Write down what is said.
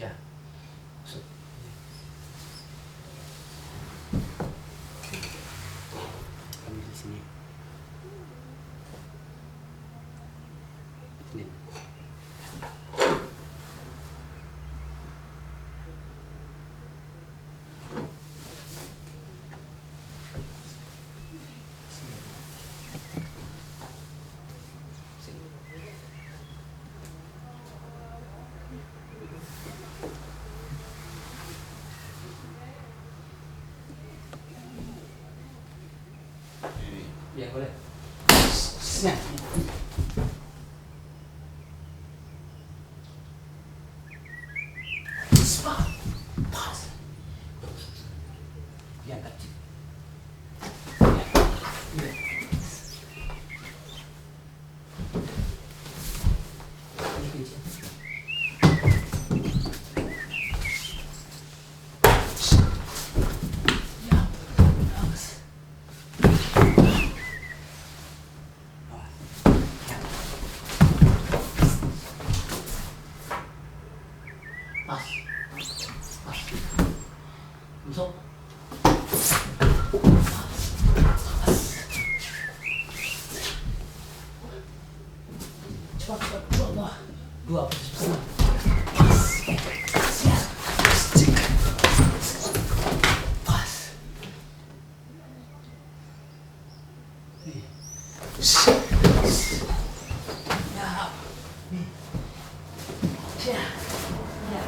야. Ambil di sini. Ini. Ya boleh. Nah. Pas. Diangkat. Ini kunci. Ya, bagus. Pas. Pas. Masuk. Cepat, cepat, dua. Dua, pesan. Pas. Siap. Cek. Pas. Nih. Ya. Nih. Ya. Ya.